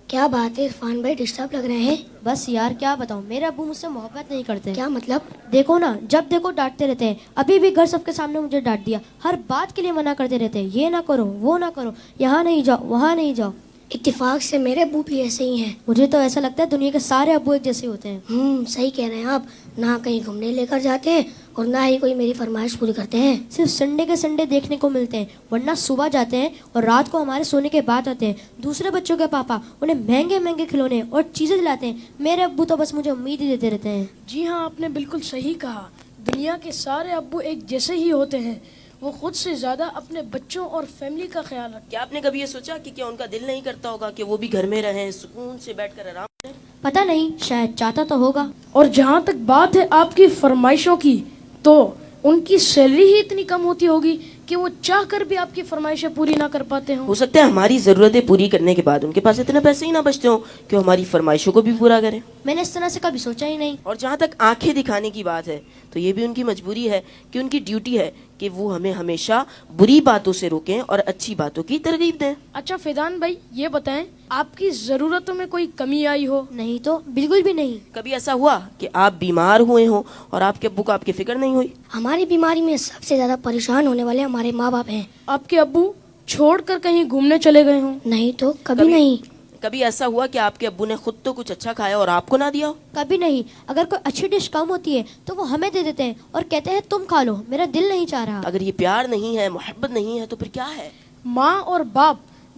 کیا بات ہے عرفان بھائی، ڈسٹرب لگ رہے ہیں؟ بس یار کیا بتاؤں، میرے ابو مجھ سے محبت نہیں کرتے. کیا مطلب؟ دیکھو نا، جب دیکھو ڈانٹتے رہتے ہیں. ابھی بھی گھر سب کے سامنے مجھے ڈانٹ دیا. ہر بات کے لیے منع کرتے رہتے ہیں، یہ نہ کرو وہ نہ کرو، یہاں نہیں جاؤ وہاں نہیں جاؤ. اتفاق سے میرے ابو بھی ایسے ہی ہیں. مجھے تو ایسا لگتا ہے دنیا کے سارے ابو ایک جیسے ہوتے ہیں. صحیح کہہ رہے ہیں آپ. نہ کہیں گھومنے لے کر جاتے ہیں اور نہ ہی کوئی میری فرمائش پوری کرتے ہیں. صرف سنڈے کے سنڈے دیکھنے کو ملتے ہیں، ورنہ صبح جاتے ہیں اور رات کو ہمارے سونے کے بعد آتے ہیں. دوسرے بچوں کے پاپا انہیں مہنگے مہنگے کھلونے اور چیزیں دلاتے ہیں. میرے ابو تو بس مجھے امید ہی دیتے رہتے ہیں. جی ہاں، آپ نے بالکل صحیح کہا. دنیا کے سارے ابو ایک جیسے ہی ہوتے ہیں. وہ خود سے زیادہ اپنے بچوں اور فیملی کا خیال رکھتے ہیں. کیا آپ نے کبھی یہ سوچا کہ کیا ان کا دل نہیں کرتا ہوگا کہ وہ بھی گھر میں رہیں، سکون سے بیٹھ کر آرام کریں؟ پتہ نہیں، شاید چاہتا تو ہوگا. اور جہاں تک بات ہے آپ کی فرمائشوں کی، تو ان کی سیلری ہی اتنی کم ہوتی ہوگی کہ وہ چاہ کر بھی آپ کی فرمائشیں پوری نہ کر پاتے ہوں. ہو سکتا ہے ہماری ضرورتیں پوری کرنے کے بعد ان کے پاس اتنے پیسے ہی نہ بچتے ہوں کہ وہ ہماری فرمائشوں کو بھی پورا کریں. میں نے اس طرح سے کبھی سوچا ہی نہیں. اور جہاں تک آنکھیں دکھانے کی بات ہے تو یہ بھی ان کی مجبوری ہے کہ ان کی ڈیوٹی ہے کہ وہ ہمیں ہمیشہ بری باتوں سے روکیں اور اچھی باتوں کی ترغیب دیں. اچھا فیضان بھائی، یہ بتائیں آپ کی ضرورتوں میں کوئی کمی آئی ہو؟ نہیں تو بالکل بھی نہیں. کبھی ایسا ہوا کہ آپ بیمار ہوئے ہوں اور آپ کے ابو کو آپ کی فکر نہیں ہوئی؟ ہماری بیماری میں سب سے زیادہ پریشان ہونے والے ہمارے ماں باپ ہیں. آپ کے ابو چھوڑ کر کہیں گھومنے چلے گئے ہوں؟ نہیں تو کبھی نہیں. کبھی ایسا ہوا کہ آپ کے ابو نے خود تو کچھ اچھا کھایا اور آپ کو نہ دیا ہو؟ کبھی نہیں. اگر کوئی اچھی ڈش کم ہوتی ہے تو وہ ہمیں دے دیتے ہیں اور کہتے ہیں تم کھا لو، میرا دل نہیں چاہ رہا. اگر یہ پیار نہیں ہے، محبت نہیں ہے، تو پھر کیا ہے؟ ماں اور باپ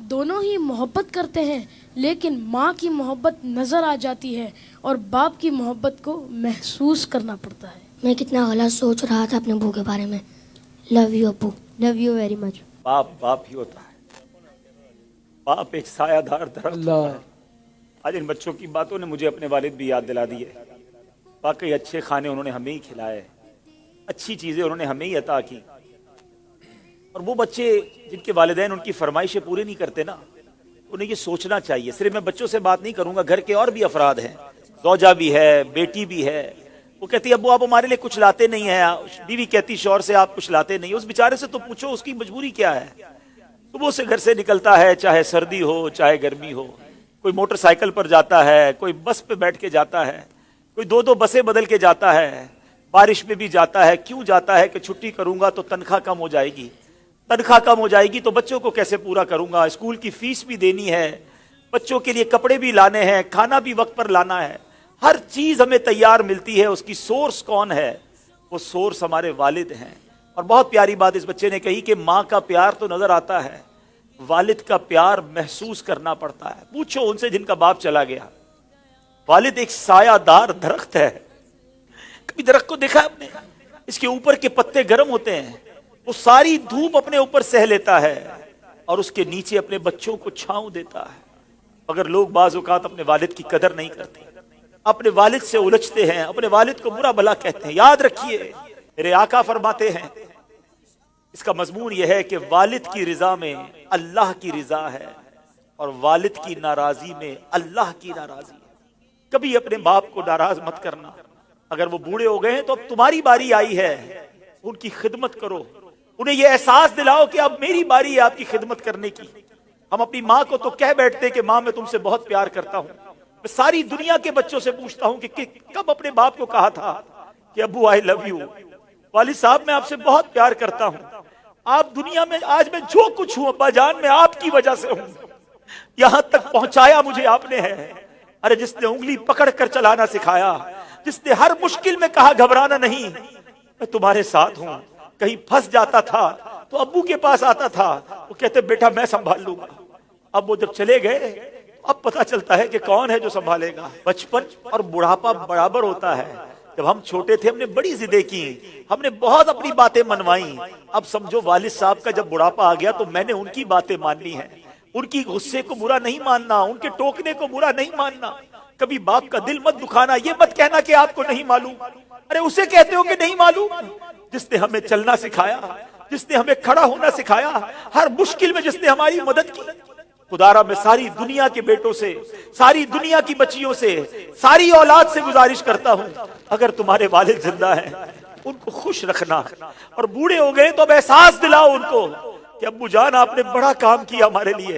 دونوں ہی محبت کرتے ہیں، لیکن ماں کی محبت نظر آ جاتی ہے اور باپ کی محبت کو محسوس کرنا پڑتا ہے. میں کتنا غلط سوچ رہا تھا اپنے ابو کے بارے میں. لو یو ابو. Love you very much. باپ باپ ہی ہوتا ہے. باپ ایک سایہ دار درخت ہوتا ہے. آج ان بچوں کی باتوں نے مجھے اپنے والد بھی یاد دلا دی ہے. واقعی اچھے کھانے انہوں نے ہمیں ہی کھلائے، اچھی چیزیں انہوں نے ہمیں ہی عطا کی. اور وہ بچے جن کے والدین ان کی فرمائشیں پوری نہیں کرتے نا، انہیں یہ سوچنا چاہیے. صرف میں بچوں سے بات نہیں کروں گا، گھر کے اور بھی افراد ہیں، زوجہ بھی ہے، بیٹی بھی ہے. وہ کہتی ابو آپ ہمارے لیے کچھ لاتے نہیں ہیں. بیوی کہتی شوہر سے آپ کچھ لاتے نہیں. اس بیچارے سے تو پوچھو اس کی مجبوری کیا ہے. صبح سے گھر سے نکلتا ہے، چاہے سردی ہو چاہے گرمی ہو. کوئی موٹر سائیکل پر جاتا ہے، کوئی بس پہ بیٹھ کے جاتا ہے، کوئی دو بسیں بدل کے جاتا ہے، بارش میں بھی جاتا ہے. کیوں جاتا ہے؟ کہ چھٹی کروں گا تو تنخواہ کم ہو جائے گی. تنخواہ کم ہو جائے گی تو بچوں کو کیسے پورا کروں گا؟ اسکول کی فیس بھی دینی ہے، بچوں کے لیے کپڑے بھی لانے ہیں، کھانا بھی وقت پر لانا ہے. ہر چیز ہمیں تیار ملتی ہے. اس کی سورس کون ہے؟ وہ سورس ہمارے والد ہیں. اور بہت پیاری بات اس بچے نے کہی کہ ماں کا پیار تو نظر آتا ہے، والد کا پیار محسوس کرنا پڑتا ہے. پوچھو ان سے جن کا باپ چلا گیا. والد ایک سایہ دار درخت ہے. کبھی درخت کو دیکھا آپ نے؟ اس کے اوپر کے پتے گرم ہوتے ہیں، وہ ساری دھوپ اپنے اوپر سہ لیتا ہے اور اس کے نیچے اپنے بچوں کو چھاؤں دیتا ہے. اگر لوگ بعض اوقات اپنے والد کی قدر نہیں کرتے، اپنے والد سے الجھتے ہیں، اپنے والد کو برا بھلا کہتے ہیں، یاد رکھیے میرے آقا فرماتے ہیں اس کا مضمون یہ ہے کہ والد کی رضا میں اللہ کی رضا ہے اور والد کی ناراضی میں اللہ کی ناراضی ہے. کبھی اپنے باپ کو ناراض مت کرنا. اگر وہ بوڑھے ہو گئے ہیں تو اب تمہاری باری آئی ہے، ان کی خدمت کرو. انہیں یہ احساس دلاؤ کہ اب میری باری ہے آپ کی خدمت کرنے کی. ہم اپنی ماں کو تو کہہ بیٹھتے کہ ماں میں تم سے بہت پیار کرتا ہوں. میں ساری دنیا کے بچوں سے پوچھتا ہوں کہ کب اپنے باپ کو کہا تھا کہ ابو آئی لو یو، والد صاحب میں آپ سے بہت پیار کرتا ہوں. آپ دنیا میں آج میں جو کچھ ہوں ابا جان میں آپ کی وجہ سے ہوں. یہاں تک پہنچایا مجھے آپ نے ہے. ارے جس نے انگلی پکڑ کر چلانا سکھایا، جس نے ہر مشکل میں کہا گھبرانا نہیں، میں تمہارے ساتھ ہوں. کہیں پھنس جاتا تھا تو ابو کے پاس آتا تھا، وہ کہتے بیٹا میں سنبھال لوں گا. اب وہ جب چلے گئے اب پتا چلتا ہے کہ کون ہے جو سنبھالے گا. بچپن اور بڑھاپا برابر ہوتا ہے. جب ہم چھوٹے تھے ہم نے بڑی ضدیں کی، ہم نے بہت اپنی باتیں منوائیں. اب سمجھو والد صاحب کا جب بڑھاپا آ گیا تو میں نے ان کی باتیں ماننی ہے. ان کی غصے کو برا نہیں ماننا، ان کے ٹوکنے کو برا نہیں ماننا. کبھی باپ کا دل مت دکھانا. یہ مت کہنا کہ آپ کو نہیں معلوم. ارے اسے کہتے ہو کہ نہیں معلوم جس نے ہمیں چلنا سکھایا، جس نے ہمیں کھڑا ہونا سکھایا، ہر مشکل میں جس نے ہماری مدد کی. خدارا میں ساری دنیا کے بیٹوں سے، ساری دنیا کی بچیوں سے، ساری اولاد سے گزارش کرتا ہوں اگر تمہارے والد زندہ ہیں ان کو خوش رکھنا. اور بوڑھے ہو گئے تو اب احساس دلاؤ ان کو کہ ابو جان آپ نے بڑا کام کیا ہمارے لیے،